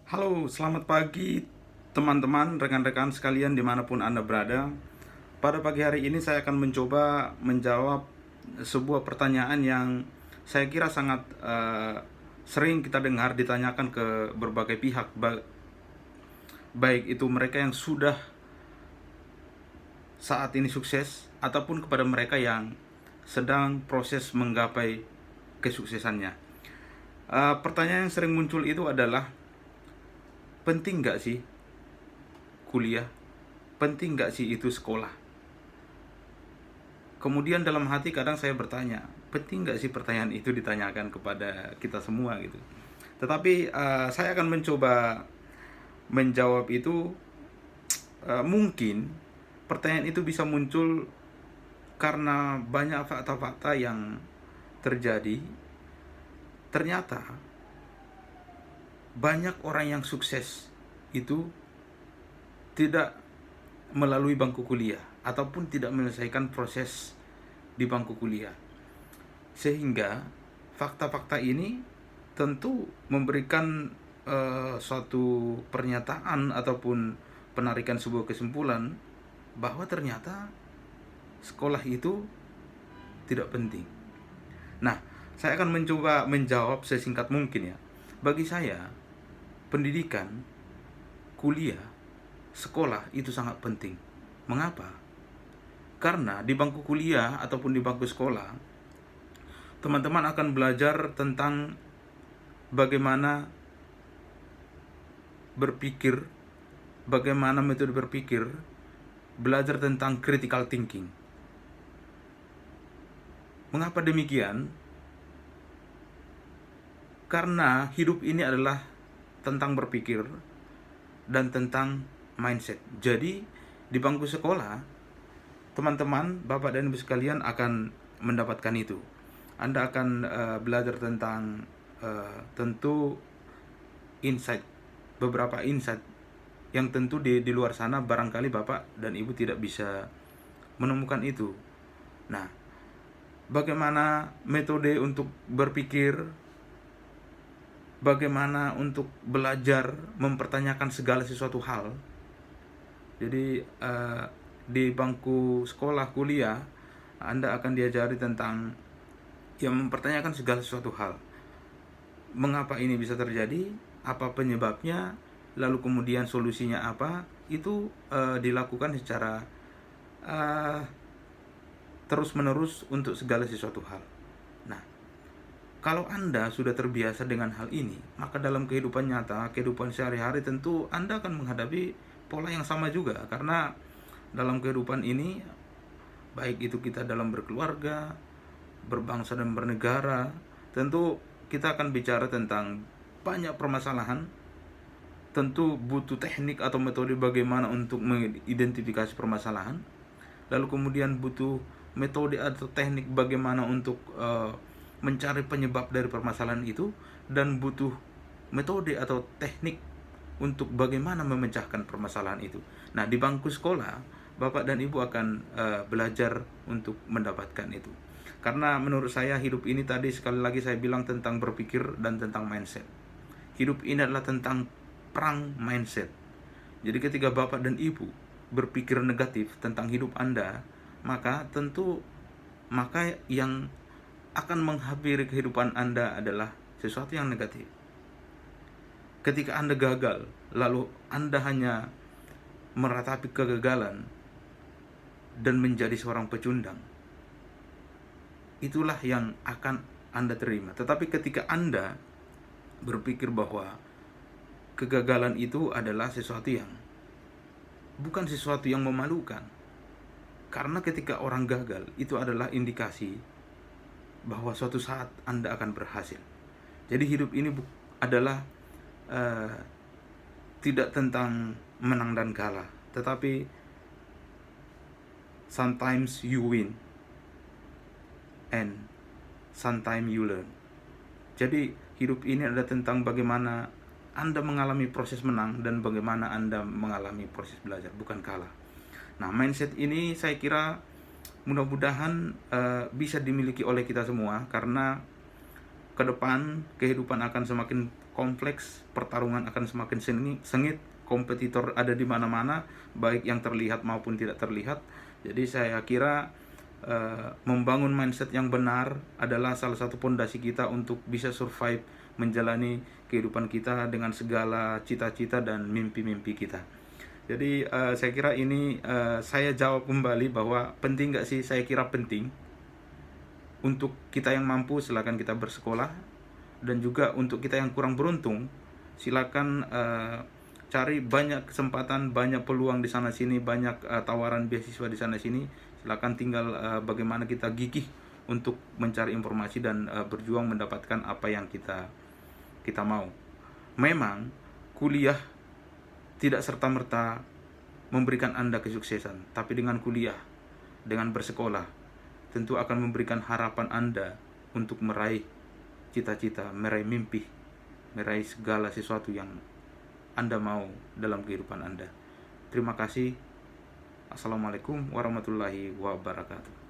Halo, selamat pagi teman-teman, rekan-rekan sekalian dimanapun Anda berada. Pada pagi hari ini saya akan mencoba menjawab sebuah pertanyaan yang saya kira sangat sering kita dengar ditanyakan ke berbagai pihak, baik itu mereka yang sudah saat ini sukses ataupun kepada mereka yang sedang proses menggapai kesuksesannya. Pertanyaan yang sering muncul itu adalah, penting nggak sih kuliah? Penting nggak sih itu sekolah? Kemudian dalam hati kadang saya bertanya, penting nggak sih pertanyaan itu ditanyakan kepada kita semua gitu. Tetapi saya akan mencoba menjawab itu. Mungkin pertanyaan itu bisa muncul karena banyak fakta-fakta yang terjadi. Ternyata banyak orang yang sukses itu tidak melalui bangku kuliah ataupun tidak menyelesaikan proses di bangku kuliah. Sehingga fakta-fakta ini tentu memberikan suatu pernyataan ataupun penarikan sebuah kesimpulan bahwa ternyata sekolah itu tidak penting. Nah, saya akan mencoba menjawab sesingkat mungkin ya. Bagi saya, pendidikan, kuliah, sekolah itu sangat penting. Mengapa? Karena di bangku kuliah ataupun di bangku sekolah, teman-teman akan belajar tentang bagaimana berpikir, bagaimana metode berpikir, belajar tentang critical thinking. Mengapa demikian? Karena hidup ini adalah tentang berpikir dan tentang mindset. Jadi di bangku sekolah, teman-teman, Bapak dan Ibu sekalian akan mendapatkan itu. Anda akan belajar tentang tentu insight, beberapa insight yang tentu di luar sana barangkali Bapak dan Ibu tidak bisa menemukan itu. Nah, bagaimana metode untuk berpikir, bagaimana untuk belajar mempertanyakan segala sesuatu hal. Jadi di bangku sekolah kuliah Anda akan diajari tentang yang mempertanyakan segala sesuatu hal. Mengapa ini bisa terjadi? Apa penyebabnya? Lalu kemudian solusinya apa? Itu dilakukan secara terus-menerus untuk segala sesuatu hal. Nah, kalau Anda sudah terbiasa dengan hal ini, maka dalam kehidupan nyata, kehidupan sehari-hari tentu Anda akan menghadapi pola yang sama juga. Karena dalam kehidupan ini, baik itu kita dalam berkeluarga, berbangsa dan bernegara, tentu kita akan bicara tentang banyak permasalahan. Tentu butuh teknik atau metode bagaimana untuk mengidentifikasi permasalahan. Lalu kemudian butuh metode atau teknik bagaimana untuk mencari penyebab dari permasalahan itu, dan butuh metode atau teknik untuk bagaimana memecahkan permasalahan itu. Nah, di bangku sekolah, Bapak dan Ibu akan belajar untuk mendapatkan itu. Karena menurut saya hidup ini, tadi sekali lagi saya bilang, tentang berpikir dan tentang mindset. Hidup ini adalah tentang perang mindset. Jadi ketika Bapak dan Ibu berpikir negatif tentang hidup Anda, maka tentu yang akan menghampiri kehidupan Anda adalah sesuatu yang negatif. Ketika Anda gagal, lalu Anda hanya meratapi kegagalan dan menjadi seorang pecundang, itulah yang akan Anda terima. Tetapi ketika Anda berpikir bahwa kegagalan itu adalah sesuatu yang bukan sesuatu yang memalukan, karena ketika orang gagal itu adalah indikasi bahwa suatu saat Anda akan berhasil. Jadi hidup ini adalah tidak tentang menang dan kalah, tetapi sometimes you win and sometimes you learn. Jadi hidup ini adalah tentang bagaimana Anda mengalami proses menang dan bagaimana Anda mengalami proses belajar, bukan kalah. Nah, mindset ini saya kira mudah-mudahan bisa dimiliki oleh kita semua, karena ke depan kehidupan akan semakin kompleks, pertarungan akan semakin sengit, kompetitor ada di mana-mana, baik yang terlihat maupun tidak terlihat. Jadi saya kira membangun mindset yang benar adalah salah satu pondasi kita untuk bisa survive menjalani kehidupan kita dengan segala cita-cita dan mimpi-mimpi kita. Jadi saya kira ini saya jawab kembali bahwa penting nggak sih? Saya kira penting. Untuk kita yang mampu silakan kita bersekolah, dan juga untuk kita yang kurang beruntung silakan cari banyak kesempatan, banyak peluang di sana sini, banyak tawaran beasiswa di sana sini. Silakan tinggal bagaimana kita gigih untuk mencari informasi dan berjuang mendapatkan apa yang kita mau. Memang kuliah tidak serta-merta memberikan Anda kesuksesan, tapi dengan kuliah, dengan bersekolah, tentu akan memberikan harapan Anda untuk meraih cita-cita, meraih mimpi, meraih segala sesuatu yang Anda mau dalam kehidupan Anda. Terima kasih. Assalamualaikum warahmatullahi wabarakatuh.